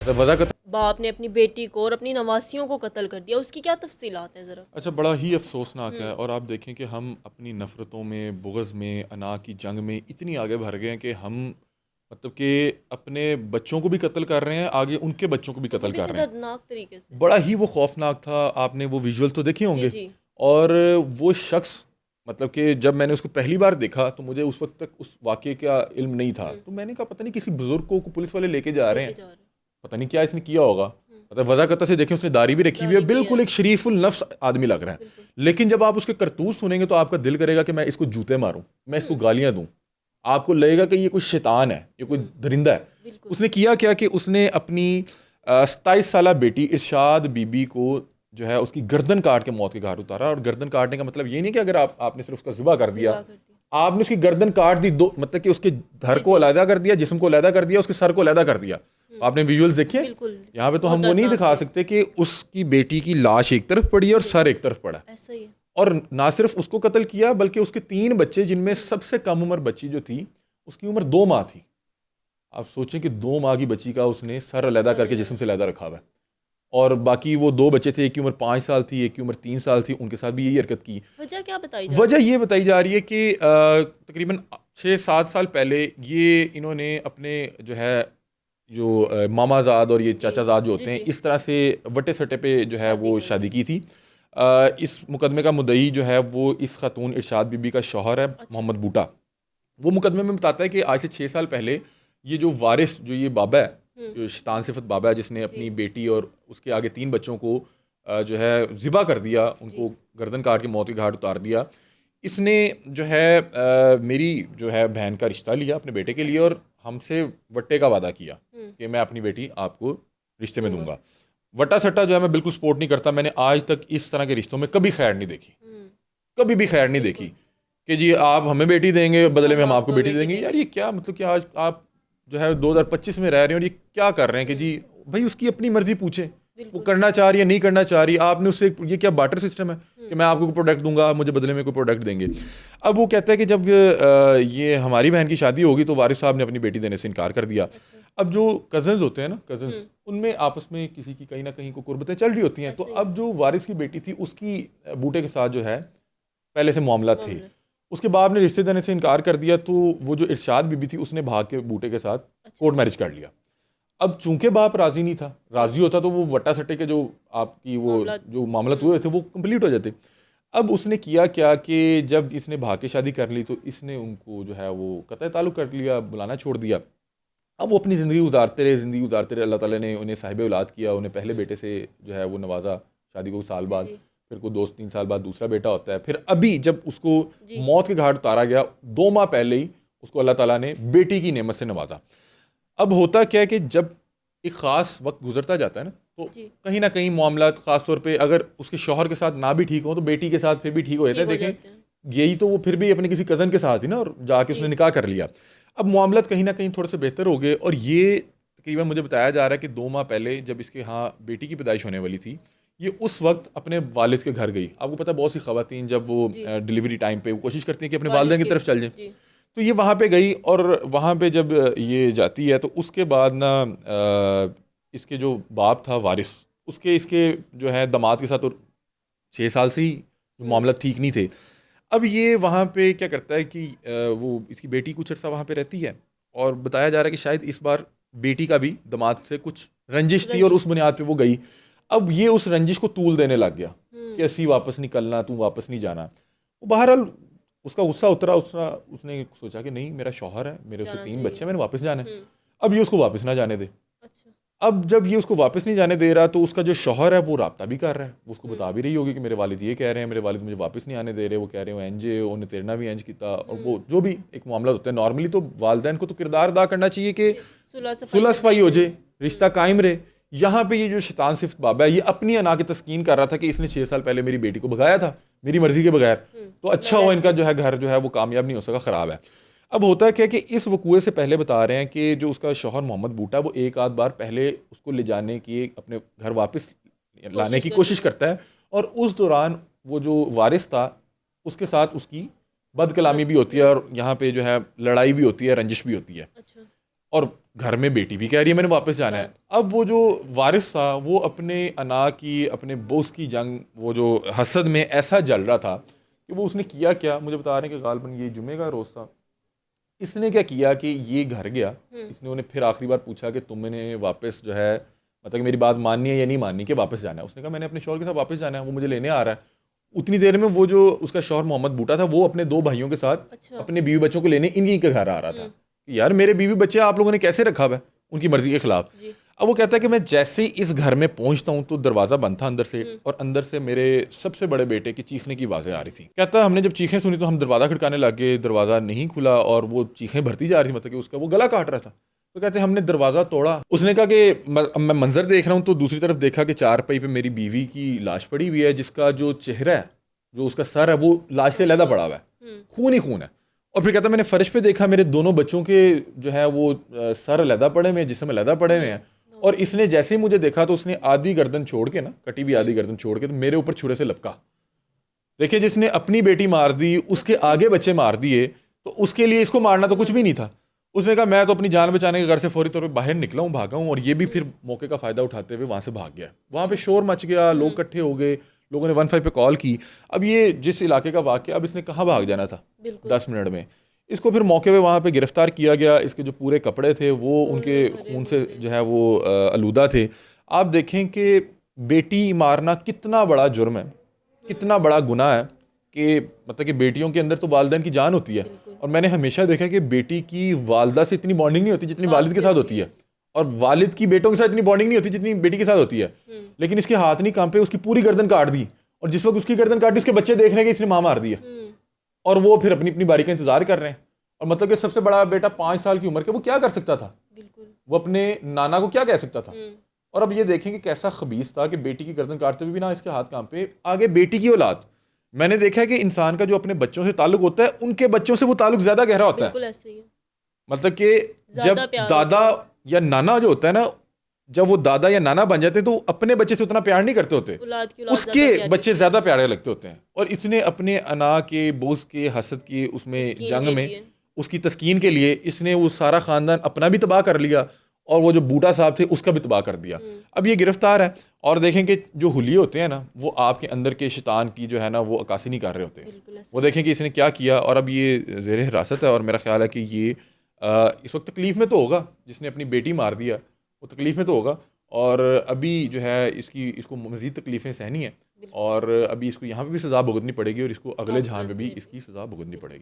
वजह कत्ल। बाप ने अपनी बेटी को और अपनी नवासियों को कत्ल कर दिया, उसकी क्या तफसीलात हैं ज़रा। अच्छा, बड़ा ही अफसोसनाक है। और आप देखें कि हम अपनी नफ़रतों में, बुग़्ज़ में, अना की जंग में इतनी आगे भर गए हैं कि हम मतलब कि अपने बच्चों को भी कत्ल कर रहे हैं, आगे उनके बच्चों को भी वो कत्ल भी कर रहे हैं। दर्दनाक तरीके से। बड़ा ही वो खौफनाक था। आपने वो विजुअल तो देखे जी होंगे। जी। और वो शख्स मतलब कि जब मैंने उसको पहली बार देखा तो मुझे उस वक्त तक उस वाक़ये का इल्म नहीं था। तो मैंने कहा पता नहीं किसी बुज़ुर्ग को पुलिस वाले लेके जा रहे लेके हैं, जा रहे पता नहीं क्या इसने किया होगा। मतलब वज़ाक़त से देखें, उसने दाढ़ी भी रखी हुई है, दाढ़ी भी है। बिल्कुल एक शरीफुल नफ्स आदमी लग रहा है। बिल्कुल। लेकिन जब आप उसके करतूत सुनेंगे तो आपका दिल करेगा कि मैं इसको जूते मारूं, मैं इसको गालियां दूं। आपको लगेगा कि ये कोई शैतान है, ये कोई दरिंदा है। बिल्कुल। उसने किया क्या कि उसने अपनी 27 साला बेटी इरशाद बीबी को जो है उसकी गर्दन काट के मौत के घाट उतारा। और गर्दन काटने का मतलब ये नहीं कि अगर आपने सिर्फ उसका ज़िबा कर दिया, ज़िबा कर दिया। आपने उसकी गर्दन काट दी, दो मतलब कि उसके धर जी को जी। अलहदा कर दिया, जिस्म को अलहदा कर दिया, उसके सर को अलहदा कर दिया। आपने विजुअल्स देखे? बिल्कुल। यहाँ पे तो बहुत हम वो नहीं दर्दनाक दिखा थे। सकते कि उसकी बेटी की लाश एक तरफ पड़ी है और सर एक तरफ पड़ा है। ऐसा ही है। और ना सिर्फ उसको कत्ल किया बल्कि उसके 3 बच्चे, जिनमें सबसे कम उम्र बच्ची जो थी उसकी उम्र 2 माह थी। आप सोचें कि 2 माह की बच्ची का उसने सर अलहदा सर करके अलग। जिस्म से अलहदा रखा हुआ है। और बाकी वो 2 बच्चे थे, एक की उम्र 5 साल थी, एक की उम्र 3 साल थी, उनके साथ भी यही हरकत की। वजह क्या बताई जा रही वजह है। ये बताई जा रही है कि तकरीबन 6-7 साल पहले ये इन्होंने अपने जो है मामाजाद और ये जी चाचाजाद जो जी होते हैं, जी। इस तरह से वटे सटे पे जो है शादी वो कर शादी ली। की थी। इस मुकदमे का मुद्दई जो है वो इस खातून इरशाद बीबी का शौहर है, अच्छा। मोहम्मद बूटा। वो मुकदमे में बताता है कि आज से 6 साल पहले ये जो वारिस, जो ये बाबा है, जो शैतान सिफत बाबा है, जिसने जी अपनी बेटी और उसके आगे 3 बच्चों को जो है ज़िबा कर दिया, जी। उनको गर्दन काट के मौत के घाट उतार दिया। इसने जो है मेरी जो है बहन का रिश्ता लिया अपने बेटे के लिए अच्छा। और हमसे वट्टे का वादा किया कि मैं अपनी बेटी आपको रिश्ते में दूंगा। दूंगा। वटा सट्टा जो है मैं बिल्कुल सपोर्ट नहीं करता। मैंने आज तक इस तरह के रिश्तों में कभी खैर नहीं देखी, कभी भी खैर नहीं देखी बिल्कुल। कि जी आप हमें बेटी देंगे, बदले में हम हम आपको आपको बेटी बेटी देंगे। यार देंगे। ये क्या मतलब कि आज आप जो है 2025 में रह रहे हैं और ये क्या कर रहे हैं कि जी भाई उसकी अपनी मर्जी पूछे, वो बिल्कुल। करना चाह रही है नहीं करना चाह रही। आपने उससे ये क्या बार्टर सिस्टम है कि मैं आपको कोई प्रोडक्ट दूंगा, आप मुझे बदले में कोई प्रोडक्ट देंगे। अब वो कहता है कि जब ये हमारी बहन की शादी होगी तो वारिस साहब ने अपनी बेटी देने से इनकार कर दिया। अच्छा। अब जो कजन्स होते हैं ना, कजन्स, उनमें आपस में किसी की कहीं ना कहीं को कुर्बतें चल रही होती हैं। तो ऐसे ही अब जो वारिस की बेटी थी उसकी बूटे के साथ जो है पहले से मामला थे। मामला। उसके बाद ने रिश्ते देने से इनकार कर दिया तो वो जो इरशाद बीबी थी उसने भाग के बूटे के साथ अच्छा। कोर्ट मैरिज कर लिया। अब चूंकि बाप राजी नहीं था, जी। राजी होता तो वो वट्टा सट्टे के जो आपकी वो मामला। जो मामला हुए थे वो कंप्लीट हो जाते। अब उसने किया क्या कि जब इसने भाग के शादी कर ली तो इसने उनको जो है वो कतई ताल्लुक कर लिया, बुलाना छोड़ दिया। अब वो अपनी ज़िंदगी गुजारते रहे, ज़िंदगी गुजारते रहे। अल्लाह ताला ने उन्हें साहिब औलाद किया, उन्हें पहले बेटे से जो है वो नवाजा, शादी को साल जी बाद, जी फिर को 2-3 साल बाद दूसरा बेटा होता है। फिर अभी जब उसको जी। मौत के घाट उतारा गया, 2 माह पहले ही उसको अल्लाह ताला ने बेटी की नेमत से नवाजा। अब होता क्या है कि जब एक ख़ास वक्त गुजरता जाता है ना, तो जी। कहीं ना कहीं मामला ख़ास तौर पे अगर उसके शौहर के साथ ना भी ठीक हो तो बेटी के साथ फिर भी ठीक हो जाता है। ठीक हो देखें, जाते हैं। यही तो वो फिर भी अपने किसी कज़न के साथ ही ना, और जाके उसने जी। निकाह कर लिया। अब मामला कहीं ना कहीं थोड़े से बेहतर हो गए और ये तकरीबन मुझे बताया जा रहा है कि 2 माह पहले जब इसके यहाँ बेटी की पैदाइश होने वाली थी, ये उस वक्त अपने वालिद के घर गई। आपको पता है बहुत सी ख़वातीन जब वो जी। डिलीवरी टाइम पे वो कोशिश करती हैं कि अपने वालिद वालिदैन की के। तरफ चल जाएं। जी। तो ये वहाँ पे गई और वहाँ पे जब ये जाती है तो उसके बाद ना इसके जो बाप था वारिस, उसके इसके जो है दामाद के साथ और 6 साल से ही मामला ठीक नहीं थे। अब ये वहाँ पे क्या करता है कि वो इसकी बेटी कुछ अर्सा वहाँ पे रहती है और बताया जा रहा है कि शायद इस बार बेटी का भी दामाद से कुछ रंजिश थी और रंजिश। उस बुनियाद पे वो गई। अब ये उस रंजिश को तूल देने लग गया कि हम्म। ऐसी वापस निकलना, तू वापस नहीं जाना। वो बहरहाल उसका गुस्सा उतरा, उसने सोचा कि नहीं, मेरा शौहर है, मेरे उससे जाना 3 चाहिए। बच्चे हैं, मैंने वापस जाना है। अब ये उसको वापस ना जाने दे। अच्छा। अब जब ये उसको वापस नहीं जाने दे रहा तो उसका जो शौहर है वो राब्ता भी कर रहा है, वो उसको बता भी रही होगी कि मेरे वालिद ये कह रहे हैं, मेरे वालिद मुझे वापस नहीं आने दे रहे, वो कह रहे हो एंजे उन्हें तेरना भी एंज किया। और वो जो भी एक मामला होता है नॉर्मली तो वालदैन को तो किरदार अदा करना चाहिए कि सुलह सफाई सुलह से सफाई ठीक हो है। जाए, रिश्ता कायम रहे। यहाँ पे ये जो शैतान सिफ्त बाबा है ये अपनी अना की तस्कीन कर रहा था कि इसने 6 साल पहले मेरी बेटी को भगाया था मेरी मर्जी के बगैर, तो अच्छा मैं हुआ रहती इनका हूँ। जो है घर जो है वो कामयाब नहीं हो सका, ख़राब है। अब होता क्या है कि इस वकूए से पहले बता रहे हैं कि जो उसका शौहर मोहम्मद बूटा वो एक आध बार पहले उसको ले जाने की, अपने घर वापस लाने कोशिश की कर कोशिश चुके। करता है। और उस दौरान वो जो वारिस था उसके साथ उसकी बदकलामी बद। भी होती है और यहाँ पे जो है लड़ाई भी होती है, रंजिश भी होती है। अच्छा। और घर में बेटी भी कह रही है मैंने वापस जाना है। अब वो जो वारिस था वो अपने अना की, अपने बोस की जंग, वो जो हसद में ऐसा जल रहा था कि वो उसने किया क्या, मुझे बता रहे हैं कि गालबन ये जुमे का रोज़ था। इसने क्या किया कि ये घर गया, इसने उन्हें फिर आखिरी बार पूछा कि तुमने वापस जो है मतलब कि मेरी बात माननी है या नहीं माननी, कि वापस जाना है। उसने कहा मैंने अपने शौहर के साथ वापस जाना है, वो मुझे लेने आ रहा है। उतनी देर में वो जो उसका शौहर मोहम्मद बूटा था वो अपने 2 भाइयों के साथ अच्छा। अपने बीवी बच्चों को लेने इन्हीं के घर आ रहा था कि यार मेरे बीवी बच्चे आप लोगों ने कैसे रखा हुआ है उनकी मर्जी के खिलाफ। जी। अब वो कहता है कि मैं जैसे ही इस घर में पहुंचता हूं तो दरवाज़ा बंद था अंदर से, और अंदर से मेरे सबसे बड़े बेटे की चीखने की आवाज़ें आ रही थी। कहता है हमने जब चीखें सुनी तो हम दरवाज़ा खड़काने लग गए, दरवाज़ा नहीं खुला और वो चीखें भरती जा रही थी, मतलब कि उसका वो गला काट रहा था। तो कहते हैं हमने दरवाज़ा तोड़ा। उसने कहा कि मैं मंजर देख रहा हूँ तो दूसरी तरफ देखा कि चारपाई पे मेरी बीवी की लाश पड़ी हुई है, जिसका जो चेहरा है, जो उसका सर है, वो लाश से अलहदा पड़ा हुआ है, खून ही खून है। और फिर कहता मैंने फर्श पे देखा मेरे दोनों बच्चों के जो है वो सर अलहदा पड़े हुए हैं, जिसम अलहदा पड़े हुए हैं। और इसने जैसे ही मुझे देखा तो उसने आधी गर्दन छोड़ के ना, कटी हुई आधी गर्दन छोड़ के तो मेरे ऊपर छुरे से लपका। देखिए जिसने अपनी बेटी मार दी, उसके आगे बच्चे मार दिए, तो उसके लिए इसको मारना तो कुछ भी नहीं था। उसने कहा मैं तो अपनी जान बचाने के घर से फौरी तौर पे बाहर निकला हूँ, भागा हूँ। और ये भी फिर मौके का फ़ायदा उठाते हुए वहाँ से भाग गया। वहाँ पे शोर मच गया, लोग इकट्ठे हो गए, लोगों ने 15 पे कॉल की। अब ये जिस इलाके का वाक़या, अब इसने कहाँ भाग जाना था 10 मिनट में। इसको फिर मौके पे वहाँ पे गिरफ्तार किया गया। इसके जो पूरे कपड़े थे वो उनके खून से जो है वो आलूदा थे। आप देखें कि बेटी मारना कितना बड़ा जुर्म है, कितना बड़ा गुनाह है, कि मतलब कि बेटियों के अंदर तो वालिदैन की जान होती है। और मैंने हमेशा देखा कि बेटी की वालदा से इतनी बॉन्डिंग नहीं होती जितनी वालिद के साथ होती है, और वालिद की बेटों के साथ इतनी बॉन्डिंग नहीं होती जितनी बेटी के साथ होती है। लेकिन इसके हाथ नहीं कांपे, उसकी पूरी गर्दन काट दी, और जिस वक्त उसकी गर्दन काटी उसके बच्चे देख रहे हैं कि इसने मां मार दी है, और वो फिर अपनी अपनी बारी का इंतजार कर रहे हैं। और मतलब कि सबसे बड़ा बेटा 5 साल की उम्र के, वो क्या कर सकता था, वो अपने नाना को क्या कह सकता था। और अब ये देखें कि कैसा खबीस था कि बेटी की गर्दन काटते हुए भी ना इसके हाथ कांपे। आगे बेटी की औलाद, मैंने देखा है कि इंसान का जो अपने बच्चों से ताल्लुक होता है, उनके बच्चों से वो ताल्लुक ज्यादा गहरा होता है। बिल्कुल ऐसे ही है। मतलब कि जब ज्यादा प्यार दादा होता है। या नाना जो होता है ना, जब वो दादा या नाना बन जाते हैं तो अपने बच्चे से उतना प्यार नहीं करते होते, औलाद की औलाद उसके ज्यादा प्यारी बच्चे होती है। ज्यादा प्यारे लगते होते हैं। और इसने अपने अना के, बोझ के, हसद के उसमें तस्कीन जंग के में लिए। उसकी तस्कीन के लिए इसने वो सारा खानदान अपना भी तबाह कर लिया, और वो जो बूढ़ा साहब थे उसका भी तबाह कर दिया। अब ये गिरफ्तार है, और देखें कि जो हुलिये होते हैं ना, वो आपके अंदर के शैतान की जो है ना वो अक्कासी नहीं कर रहे होते। बिल्कुल ऐसे वो देखें कि इसने क्या किया, और अब ये ज़ेर हिरासत है। और मेरा ख्याल है कि ये इस वक्त तकलीफ़ में तो होगा, जिसने अपनी बेटी मार दिया वो तकलीफ़ में तो होगा। और अभी जो है इसको मज़ीद तकलीफ़ें सहनी है, और अभी इसको यहाँ पे भी सज़ा भुगतनी पड़ेगी, और इसको अगले जहान पे आखिरत भी में भी। इसकी सज़ा भुगतनी पड़ेगी।